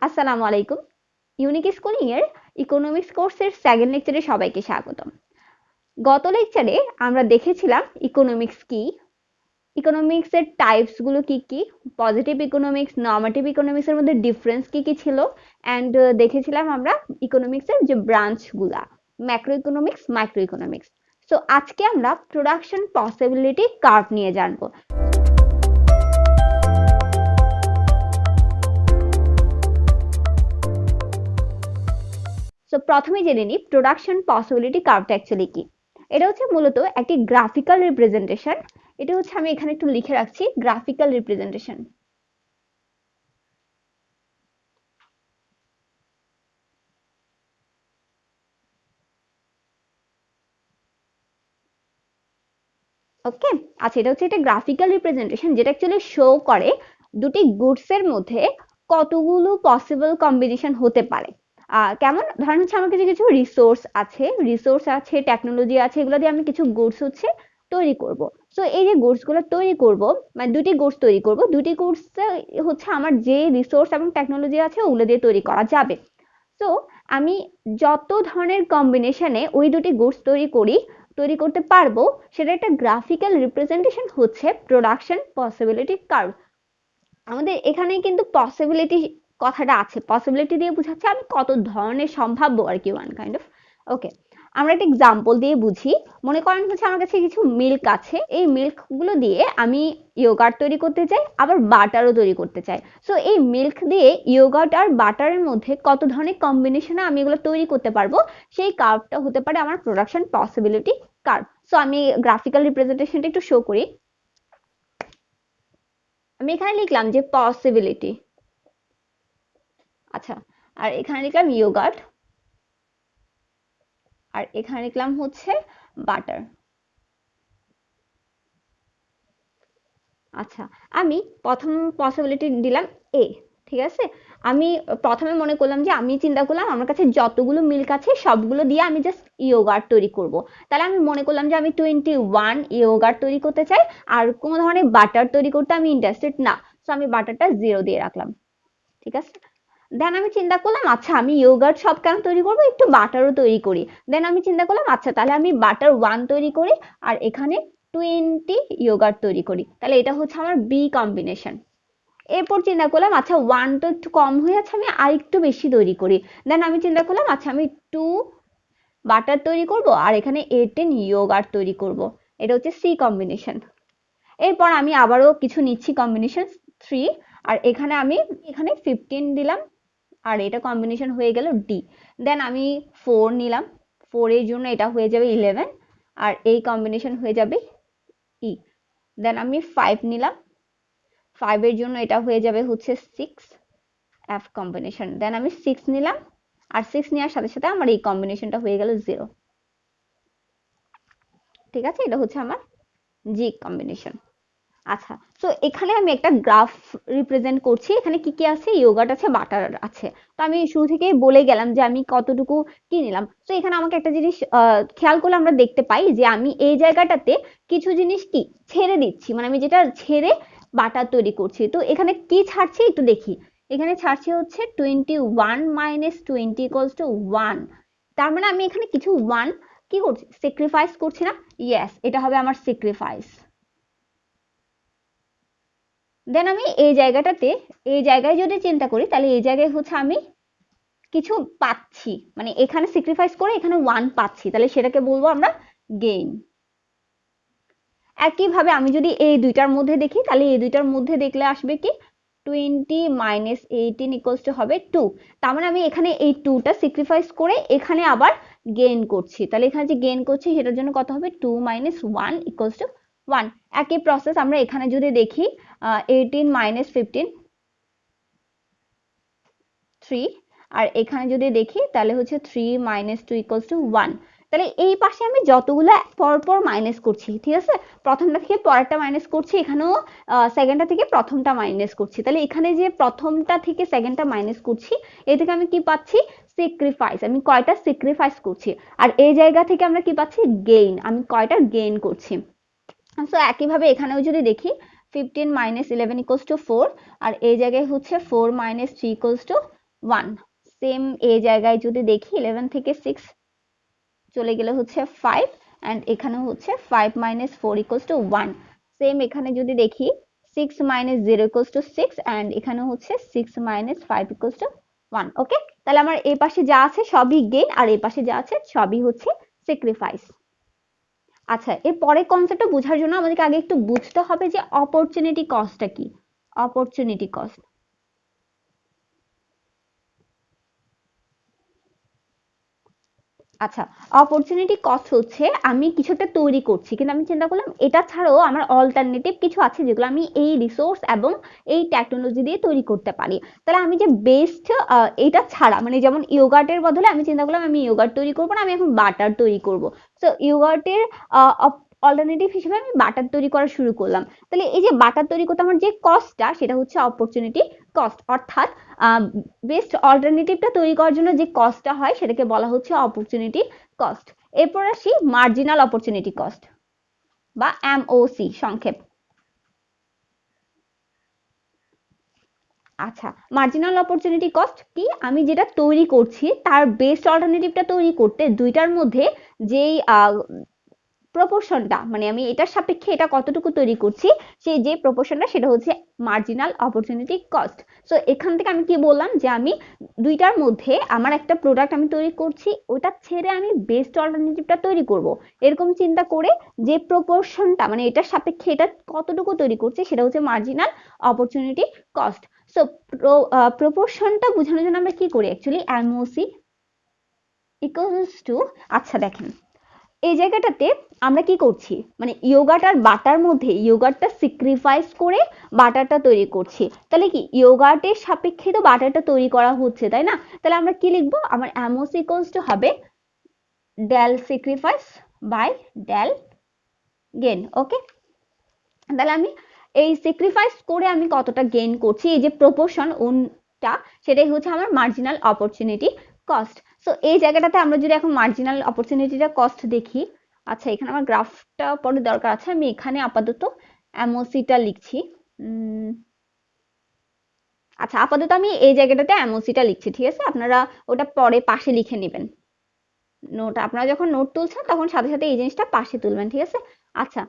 আসসালামু আলাইকুম। Unique schooling এর ইকোনমিক্স কোর্সের সেকেন্ড লেকচারে সবাইকে স্বাগতম। গত লেকচারে আমরা দেখেছিলাম ইকোনমিক্স কি, ইকোনমিক্স এর টাইপস গুলো কি কি, পজিটিভ ইকোনমিক্স, নর্মেটিভ ইকোনমিক্স এর মধ্যে ডিফারেন্স কি কি ছিল, এন্ড দেখেছিলাম আমরা ইকোনমিক্স এর যে ব্রাঞ্চ গুলা, macro economics, micro economics. So আজকে আমরা প্রোডাকশন পসিবিলিটি কার্ভ নিয়ে জানবো। সো প্রথমে জেনে নিই প্রোডাকশন পসিবিলিটি কার্ভটা অ্যাকচুয়ালি কি। এটা হচ্ছে মূলত একটি গ্রাফিক্যাল রিপ্রেজেন্টেশন। এটা হচ্ছে আমি এখানে একটু লিখে রাখছি, গ্রাফিক্যাল রিপ্রেজেন্টেশন। ওকে, আচ্ছা, এটা হচ্ছে একটা গ্রাফিক্যাল রিপ্রেজেন্টেশন যেটা অ্যাকচুয়ালি শো করে দুটি গুডস এর মধ্যে কতগুলো পসিবল কম্বিনেশন হতে পারে। কেমন, ধরেন হচ্ছে আমার কাছে কিছু রিসোর্স আছে, টেকনোলজি আছে, এগুলো দিয়ে আমি কিছু গুডস হচ্ছে তৈরি করব। সো এই যে গুডস গুলো তৈরি করব, মানে দুটি গুডস তৈরি করব, দুটি গুডস হচ্ছে আমার যে রিসোর্স এবং টেকনোলজি আছে ওগুলো দিয়ে তৈরি করা যাবে। তো আমি যত ধরনের কম্বিনেশনে ওই দুটি গুডস তৈরি করতে পারবো, সেটা একটা গ্রাফিক্যাল রিপ্রেজেন্টেশন হচ্ছে প্রোডাকশন পসিবিলিটি কার্ভ। আমাদের এখানে কিন্তু পসিবিলিটি কথাটা আছে, পসিবিলিটি দিয়ে বোঝাচ্ছে আমি কত ধরনের সম্ভাব্য আর কি, ওয়ান কাইন্ড অফ। ওকে, আমরা একটা এক্সাম্পল দিয়ে বুঝি। মনে করেন হচ্ছে আমার কাছে কিছু মিল্ক আছে, এই মিল্ক গুলো দিয়ে আমি ইয়োগার্ট তৈরি করতে চাই, আবার বাটারও তৈরি করতে চাই। সো এই মিল্ক দিয়ে ইয়োগার্ট আর বাটারের মধ্যে কত ধরনের কম্বিনেশনে আমি এগুলো তৈরি করতে পারবো, সেই কার্ভটা হতে পারে আমার প্রোডাকশন পসিবিলিটি কার্ভ। সো আমি গ্রাফিক্যাল রিপ্রেজেন্টেশনটা একটু শো করি। আমি এখানে লিখলাম যে পসিবিলিটি, আচ্ছা, আর এখানে লিখলাম ইয়োগার্ট, আর এখানে লিখলাম হচ্ছে বাটার। আচ্ছা, আমি প্রথম পসিবিলিটি দিলাম এ, ঠিক আছে। আমি প্রথমে মনে করলাম যে আমি চিন্তা করলাম আমার কাছে যতগুলো মিল্ক আছে সবগুলো দিয়ে আমি জাস্ট ইয়োগার্ট তৈরি করব। তাহলে আমি মনে করলাম যে আমি 21 ইয়োগার্ট তৈরি করতে চাই, আর কোনো ধরনের বাটার তৈরি করতে আমি ইন্টারেস্টেড না। সো আমি বাটারটা 0 দিয়ে রাখলাম, ঠিক আছে। দেন আমি চিন্তা করলাম আচ্ছা আমি ইয়োগার্ট সব কেন তৈরি করবো, একটু বাটারও তৈরি করি। দেন আমি চিন্তা করলাম আচ্ছা তাহলে আমি বাটার 1 তৈরি করি, আর এখানে 20 ইয়োগার্ট তৈরি করি, তাহলে এটা হচ্ছে আমার বি কম্বিনেশন। এরপর চিন্তা করলাম আচ্ছা 1 তো একটু কম হয়ে আছে, আমি আর একটু বেশি তৈরি করি। দেন আমি চিন্তা করলাম আচ্ছা আমি 2 বাটার তৈরি করব, আর এখানে 18 ইয়োগার্ট তৈরি করব, এটা হচ্ছে সি কম্বিনেশন। এরপর আমি আবারও কিছু নিচ্ছি কম্বিনেশন 3, আর এখানে 15 দিলাম, আর এটা কম্বিনেশন হয়ে গেল ডি। দেন আমি 4 নিলাম, 4 এর জন্য এটা হয়ে যাবে 11, আর এই কম্বিনেশন হয়ে যাবে ই। দেন আমি 5 নিলাম, 5 এর জন্য এটা হয়ে যাবে হচ্ছে 6, এফ কম্বিনেশন। দেন আমি 6 নিলাম, আর 6 নেওয়ার সাথে সাথে আমার এই কম্বিনেশনটা হয়ে গেল 0, ঠিক আছে। এটা হচ্ছে আমার জি কম্বিনেশন। আচ্ছা, তো এখানে আমি একটা গ্রাফ রিপ্রেজেন্ট করছি, এখানে কি কি আছে, ইয়োগার্ট আছে, বাটার আছে। তো আমি শুরু থেকেই বলে গেলাম যে আমি কতটুকু কি নিলাম। তো এখানে আমাকে একটা জিনিস খেয়াল করলে আমরা দেখতে পাই যে আমি এই জায়গাটাতে কিছু জিনিস কি ছেড়ে দিচ্ছি, মানে আমি যেটা ছেড়ে বাটার তৈরি করছি। তো এখানে কি ছাড়ছি একটু দেখি, এখানে ছাড়ছি হচ্ছে 21 মাইনাস 20 ইকুয়ালস টু 1। তার মানে আমি এখানে কিছু 1 কি করছি, স্যাক্রিফাইস করছি না। ইয়েস, এটা হবে আমার স্যাক্রিফাইস। দেন আমি এই জায়গায় যদি চিন্তা করি, তাহলে এই জায়গায় হচ্ছে আমি কিছু পাচ্ছি, মানে এখানে স্যাক্রিফাইস করে এখানে 1 পাচ্ছি, তাহলে সেটাকে বলবো আমরা গেইন। একইভাবে আমি যদি এই দুইটার মধ্যে দেখি, তাহলে এই দুইটার মধ্যে দেখলে আসবে কি 20 মাইনাস 18 ইকুয়ালস টু হবে 2। তার মানে আমি এখানে এই 2টা স্যাক্রিফাইস করে এখানে আবার গেইন করছি, তাহলে এখানে যে গেইন করছি সেটার জন্য কত হবে 2 মাইনাস 1 ইকুয়ালস টু 1। একই প্রসেস আমরা এখানে যদি দেখি, 18 মাইনাস 15 3, আর এখানে যদি দেখি তাহলে হচ্ছে 3 মাইনাস 2 ইকুয়ালস টু 1। তাহলে এই পাশে আমি যতগুলো পরপর মাইনাস করছি, ঠিক আছে, প্রথমটা থেকে পরেরটা মাইনাস করছি, এখানেও সেকেন্ডটা থেকে প্রথমটা মাইনাস করছি, তাহলে এখানে যে প্রথমটা থেকে সেকেন্ডটা মাইনাস করছি, এ থেকে আমি কি পাচ্ছি, স্যাক্রিফাইস, আমি কয়টা স্যাক্রিফাইস করছি। আর এই জায়গা থেকে আমরা কি পাচ্ছি, গেইন, আমি কয়টা গেইন করছি। সো একইভাবে এখানেও যদি দেখি 15 মাইনাস 11 ইকুয়ালস টু 4, আর এই জায়গায় হচ্ছে 4 মাইনাস 3 ইকুয়ালস টু 1, সেম এই জায়গায় যদি দেখি 11 থেকে 6 চলে গেলে হচ্ছে 5 এন্ড এখানে হচ্ছে 5 - 4 = 1, সেম এখানে যদি দেখি 6 - 0 = 6 এন্ড এখানে হচ্ছে 6 - 5 = 1। ওকে, তাহলে আমার এই পাশে যা আছে সবই গেইন আর এই পাশে যা আছে সবই হচ্ছে স্যাক্রিফাইস। আচ্ছা, এর পরের কনসেপ্টটা বোঝার জন্য আমাদেরকে আগে একটু বুঝতে হবে যে অপরচুনিটি কস্টটা কি। অপরচুনিটি কস্ট, আচ্ছা, অপরচুনিটি কস্ট হচ্ছে আমি কিছু একটা তৈরি করছি কিন্তু আমি চিন্তা করলাম এটা ছাড়াও আমার অল্টারনেটিভ কিছু আছে যেগুলো আমি এই রিসোর্স এবং এই টেকনোলজি দিয়ে তৈরি করতে পারি। তাহলে আমি যে বেস্ট এটা ছাড়া মানে যেমন ইয়োগার্টের বদলে আমি চিন্তা করলাম আমি ইয়োগার্ট তৈরি করবো না, আমি এখন বাটার তৈরি করব। সো ইয়োগার্টের অল্টারনেটিভ হিসেবে আমি বাটার তৈরি করা শুরু করলাম। তাহলে এই যে বাটার তৈরি করতে আমার যে কস্টটা সেটা হচ্ছে অপরচুনিটি কস্ট, অর্থাৎ বেস্ট অল্টারনেটিভটা তৈরি করার জন্য যে কস্টটা হয় সেটাকে বলা হচ্ছে অপরচুনিটি কস্ট। এরপর আসি মার্জিনাল অপরচুনিটি কস্ট বা এমওসি সংক্ষেপ। আচ্ছা, মার্জিনাল অপরচুনিটি কস্ট কি? আমি যেটা তৈরি করছি তার বেস্ট অল্টারনেটিভটা তৈরি করতে দুইটার মধ্যে যেই প্রপোর্শনটা মানে আমি এটার সাপেক্ষে এটা কতটুকু তৈরি করছি সেই যে প্রপোর্শনটা সেটা হচ্ছে মার্জিনাল অপরচুনিটি কস্ট। সো এখান থেকে আমি কি বললাম যে আমি দুইটার মধ্যে আমার একটা প্রোডাক্ট আমি তৈরি করছি ওটা ছেড়ে আমি বেস্ট অল্টারনেটিভটা তৈরি করব, এরকম চিন্তা করে যে প্রপোর্শনটা মানে এটার সাপেক্ষে এটা কতটুকু তৈরি করছে সেটা হচ্ছে মার্জিনাল অপরচুনিটি কস্ট। সো প্রপোর্শনটা বোঝানোর জন্য আমরা কি করি অ্যাকচুয়ালি এমওসি ইকুয়ালস টু, আচ্ছা দেখেন এই জায়গাটাতে আমরা কি করছি মানে ইয়োগাট আর বাটার মধ্যে ইয়োগাটটা স্যাক্রিফাইস করে বাটারটা তৈরি করছি, তাহলে কি ইয়োগাটের সাপেক্ষে তো বাটারটা তৈরি করা হচ্ছে তাই না? তাহলে আমরা কি লিখবো, আমার অ্যামোস ইকুয়ালস টু হবে del sacrifice by del gain. Okay, তাহলে আমি এই স্যাক্রিফাইস করে আমি কতটা গেইন করছি এই যে প্রপোর্শন ওনটা সেটাই হচ্ছে আমার মার্জিনাল অপরচুনিটি কস্ট। সো এই জায়গাটাতে আমরা যদি এখন মার্জিনাল অপরচুনিটিটা কস্ট দেখি, আচ্ছা এখানে আমার গ্রাফটা পরে দরকার আছে, আমি এখানে আপাতত এমওসিটা লিখছি। আচ্ছা আপাতত আমি এই জায়গাটাতে এমওসিটা লিখছি, ঠিক আছে? আপনারা ওটা পরে পাশে লিখে নেবেন। নোট আপনারা যখন নোট তুলছেন তখন সাথে সাথে এই জিনিসটা পাশে তুলবেন, ঠিক আছে? আচ্ছা,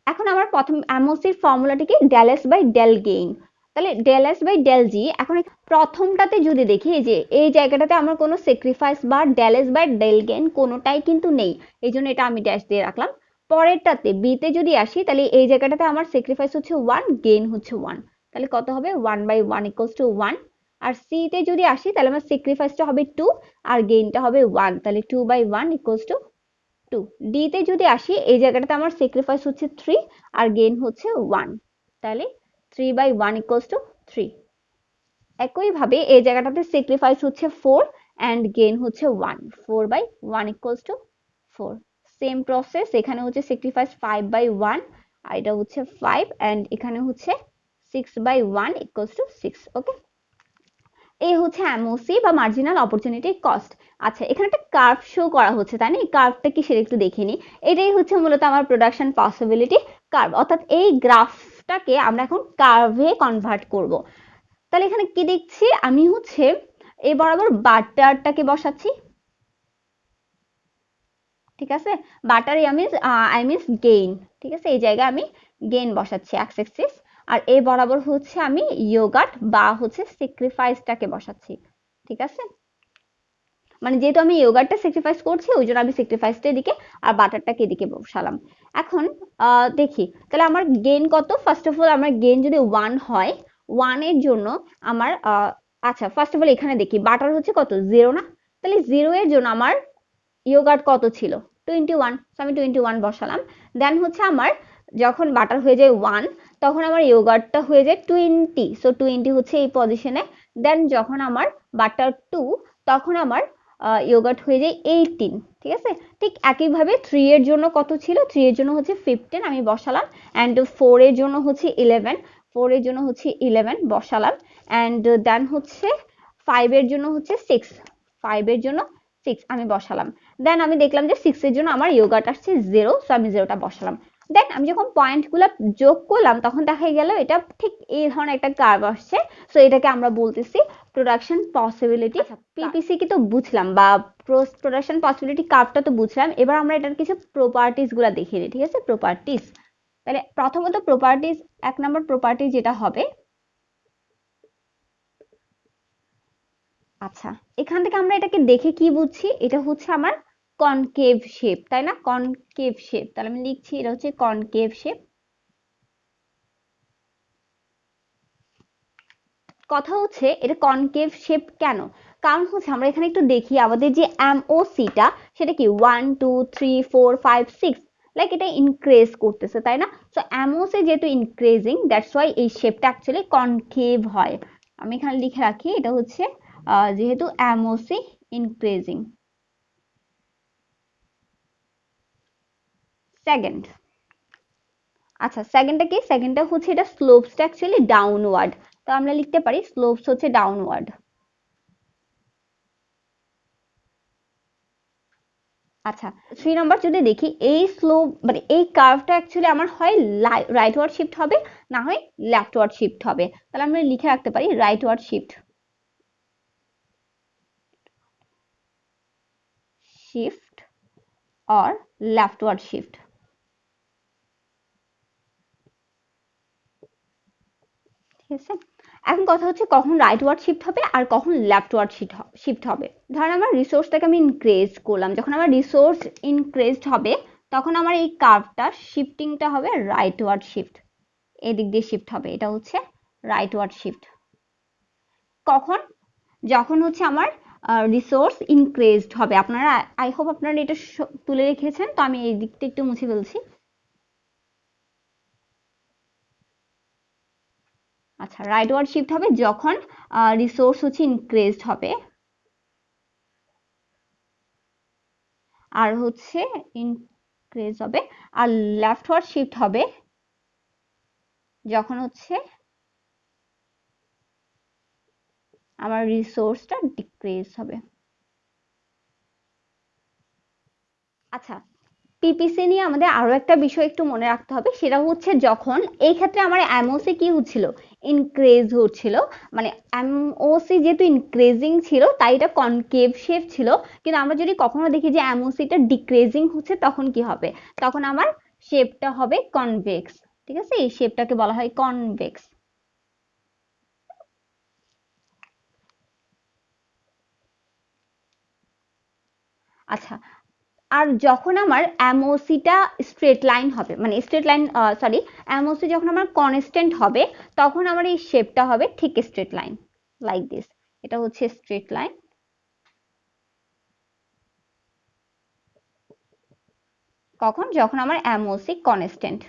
এখন আমার প্রথম এমওসির ফর্মুলাটি কি, del S by del gain. তাহলে del S by del G, এখন প্রথমটাতে যদি দেখি এই যে এই জায়গাটাতে আমার কোনো স্যাক্রিফাইস বা del S by del gain কোনোটাই কিন্তু নেই, এই জন্য এটা আমি ড্যাশ দিয়ে রাখলাম। পরেরটাতে বিতে যদি আসি তাহলে এই জায়গাটাতে আমার স্যাক্রিফাইস হচ্ছে 1, গেইন হচ্ছে 1, তাহলে কত হবে 1/1 = 1। আর সি তে যদি আসি তাহলে আমার স্যাক্রিফাইসটা হবে 2 আর গেইনটা হবে 1, তাহলে 2/1 = 2। ডি তে যদি আসি এই জায়গাটাতে আমার স্যাক্রিফাইস হচ্ছে 3 আর গেইন হচ্ছে 1, তাহলে 3/1 = 3। একইভাবে এই জায়গাটাতে স্যাক্রিফাইস হচ্ছে 4 এন্ড গেইন হচ্ছে 1, 4/1 = 4। সেম প্রসেস এখানে হচ্ছে স্যাক্রিফাইস 5/1 আর এটা হচ্ছে 5 এন্ড এখানে হচ্ছে 6/1 = 6। ওকে, এই হচ্ছে এমওসি বা মার্জিনাল অপরচুনিটি কস্ট। আচ্ছা, এখানে একটা কার্ভ শো করা হচ্ছে তাই না? এই কার্ভটা কি সেটা একটু দেখে নিই। এটাই হচ্ছে মূলত আমার প্রোডাকশন পসিবিলিটি কার্ভ, অর্থাৎ এই গ্রাফটাকে আমরা এখন কার্ভে কনভার্ট করব। তাহলে এখানে কি দেখছি আমি হচ্ছে এই বরাবর বাটারটাকে বসাচ্ছি, ঠিক আছে? বাটার আই মিনস গেইন, ঠিক আছে? এই জায়গায় আমি গেইন বসাচ্ছি এক্স অ্যাক্সিস, আর এই বরাবর হচ্ছে আমি ইয়োগাট বা হচ্ছে স্যাক্রিফাইসটাকে বসাচ্ছি, ঠিক আছে? মানে যেহেতু আমি ইয়োগার্টটা স্যাক্রিফাইস করছি ওই জন্য আমি স্যাক্রিফাইসটা এদিকে আর বাটারটাকে এদিকে বসালাম। এখন দেখি তাহলে আমার গেইন কত। ফার্স্ট অফ অল আমার গেইন যদি 1 হয়, 1 এর জন্য আমার আচ্ছা ফার্স্ট অফ অল এখানে দেখি বাটার হচ্ছে কত 0 না, তাহলে 0 এর জন্য আমার ইয়োগার্ট কত ছিল 21, সো আমি 21 বসালাম। দেন হচ্ছে আমার যখন বাটার হয়ে যায় 1 তখন আমার ইয়োগার্টটা হয়ে যায় 20, সো 20 হচ্ছে এই পজিশনে। দেন যখন আমার বাটার 2 তখন আমার ইয়োগার্ট হয়ে যায় 18, ঠিক আছে? ঠিক একইভাবে 3 এর জন্য কত ছিল, 3 এর জন্য হচ্ছে 15 আমি বসালাম, অ্যান্ড 4 এর জন্য হচ্ছে 11, 4 এর জন্য হচ্ছে 11 বসালাম, অ্যান্ড দেন হচ্ছে 5 এর জন্য হচ্ছে 6, 5 এর জন্য 6 আমি বসালাম। দেন আমি দেখলাম যে 6 এর জন্য আমার ইয়োগার্ট আসছে 0, সো আমি 0টা বসালাম। দেন আমি যখন পয়েন্টগুলো যোগ করলাম তখন দেখা গেল এটা ঠিক এই ধরনের একটা কার্ভ আসছে। সো এটাকে আমরা বলতেছি প্রোডাকশন পসিবিলিটি। পিপিসি কি তো বুঝলাম, বা প্রোডাকশন পসিবিলিটি কার্ভটা তো বুঝলাম। এবার আমরা এটার কিছু প্রপার্টিস গুলা দেখে নিই, ঠিক আছে? প্রপার্টিস, তাহলে প্রথমত প্রপার্টিস, 1 নম্বর প্রপার্টি যেটা হবে, আচ্ছা এখান থেকে আমরা এটাকে দেখে কি বুঝছি, এটা হচ্ছে আমার কনকেভ শেপ, তাই না? কনকেভ শেপ, তাহলে আমি লিখছি এটা হচ্ছে কনকেভ শেপ। কথা হচ্ছে এটা কনকেভ শেপ কেন? কারণ হচ্ছে আমরা এখানে একটু দেখি আমাদের যে এমওসিটা সেটা কি 1 2 3 4 5 6, লাইক এটা ইনক্রিজ করতেছে, তাই না? সো এমওসি যেহেতু ইনক্রিজিং, দ্যাটস ওয়াই এই শেপটা অ্যাকচুয়ালি কনকেভ হয়। আমি এখানে লিখে রাখি এটা হচ্ছে যেহেতু এমওসি ইনক্রিজিং। সেকেন্ড, আচ্ছা সেকেন্ডটা কি? সেকেন্ডটা হচ্ছে এটা স্লোপসটা অ্যাকচুয়ালি ডাউনওয়ার্ড, তো আমরা লিখতে পারি স্লোপস হচ্ছে ডাউনওয়ার্ড। আচ্ছা 3 নম্বর যদি দেখি, এই স্লোপ মানে এই কার্ভটা অ্যাকচুয়ালি আমার হয় রাইটওয়ার্ড শিফট হবে, না হয় লেফটওয়ার্ড শিফট হবে। তাহলে আমরা লিখে রাখতে পারি রাইটওয়ার্ড শিফট, শিফট অর লেফটওয়ার্ড শিফট। ঠিক আছে, এখন কথা হচ্ছে কখন রাইটওয়ার্ড শিফট হবে আর কখন লেফটওয়ার্ড শিফট হবে। ধরেন আমার রিসোর্সটাকে আমি ইনক্রিজ করলাম, যখন আমার রিসোর্স ইনক্রিজড হবে তখন আমার এই কার্ভটা শিফটিংটা হবে রাইটওয়ার্ড শিফট, এদিক দিয়ে শিফট হবে, এটা হচ্ছে রাইটওয়ার্ড শিফট। কখন? যখন হচ্ছে আমার রিসোর্স ইনক্রিজড হবে। আপনারা আই হোপ আপনারা এটা তুলে রেখেছেন, তো আমি এই দিকটা একটু মুছে ফেলছি। আচ্ছা রাইটওয়ার্ড শিফট হবে যখন রিসোর্স হচ্ছে ইনক্রিজড হবে, আর হচ্ছে ইনক্রিজ হবে। আর লেফটওয়ার্ড শিফট হবে যখন হচ্ছে আমার রিসোর্সটা ডিক্রিজ হবে। আচ্ছা পিপিসি নিয়ে আমাদের আরো একটা বিষয় একটু মনে রাখতে হবে, সেটা হচ্ছে যখন এই ক্ষেত্রে আমার এমওসি কি হচ্ছিল, ইনক্রিজ হচ্ছিল, মানে এমওসি যেহেতু ইনক্রিজিং ছিল তাই এটা কনকেভ শেপ ছিল। কিন্তু আমরা যদি কখনো দেখি যে এমওসিটা ডিক্রিজিং হচ্ছে তখন কি হবে, তখন আমার শেপটা হবে কনভেক্স। ঠিক আছে, এই শেপটাকে বলা হয় কনভেক্স। আচ্ছা, আর যখন আমার এমওসিটা স্ট্রেট লাইন হবে, মানে স্ট্রেট লাইন সরি, এমওসি যখন আমার কনস্ট্যান্ট হবে তখন আমার এই শেপটা হবে ঠিক স্ট্রেট লাইন, লাইক দিস। এটা হচ্ছে স্ট্রেট লাইন। কখন? যখন আমার এমওসি কনস্ট্যান্ট।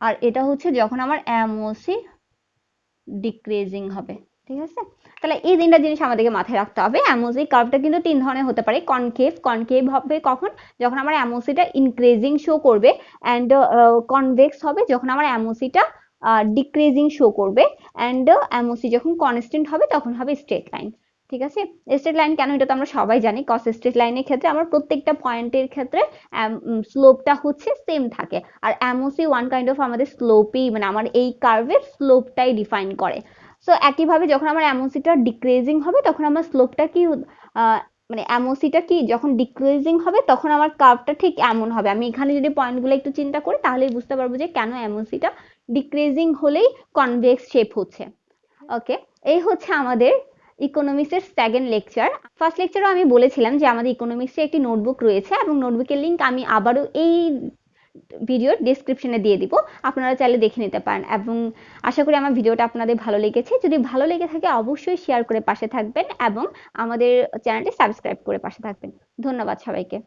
আর এটা হচ্ছে যখন আমার এমওসি ডিক্রিজিং হবে। ঠিক আছে, তাহলে এই তিনটা জিনিস আমাদেরকে মাথায় রাখতে হবে। এমওসি কার্ভটা কিন্তু 3 ধরনের হতে পারে। কনকেভ, কনকেভ হবে কখন? যখন আমার এমওসিটা ইনক্রিজিং শো করবে, অ্যান্ড কনভেক্স হবে যখন আমার এমওসিটা ডিক্রিজিং শো করবে, অ্যান্ড এমওসি যখন কনস্ট্যান্ট হবে তখন হবে স্ট্রেট লাইন। ঠিক আছে, স্ট্রেট লাইন কেন এটা তো আমরা সবাই জানি, কজ স্ট্রেট লাইনের ক্ষেত্রে আমার প্রত্যেকটা পয়েন্টের ক্ষেত্রে স্লোপটা হচ্ছে সেম থাকে, আর এমওসি ওয়ান কাইন্ড অফ আমাদের স্লোপই, মানে আমার এই কার্ভের স্লোপটাই ডিফাইন করে। সো একইভাবে যখন আমার এমওসিটা ডিক্রিজিং হবে তখন আমার স্লোপটা কি মানে এমওসিটা কি যখন ডিক্রিজিং হবে তখন আমার কার্ভটা ঠিক এমন হবে। আমি এখানে যদি পয়েন্টগুলো একটু চিন্তা করি তাহলেই বুঝতে পারবো যে কেন এমওসিটা ডিক্রিজিং হলেই কনভেক্স শেপ হচ্ছে। ওকে, এই হচ্ছে আমাদের ইকোনমিক্সের সেকেন্ড লেকচার। ফার্স্ট লেকচারও আমি বলেছিলাম যে আমাদের ইকোনমিক্সে একটি নোটবুক রয়েছে, এবং নোটবুকের লিঙ্ক আমি আবারও এই ভিডিওর ডেসক্রিপশনে দিয়ে দিব, আপনারা চাইলে দেখে নিতে পারেন। এবং আশা করি আমার ভিডিওটা আপনাদের ভালো লেগেছে। যদি ভালো লেগে থাকে অবশ্যই শেয়ার করে পাশে থাকবেন এবং আমাদের চ্যানেলটি সাবস্ক্রাইব করে পাশে থাকবেন। ধন্যবাদ সবাইকে।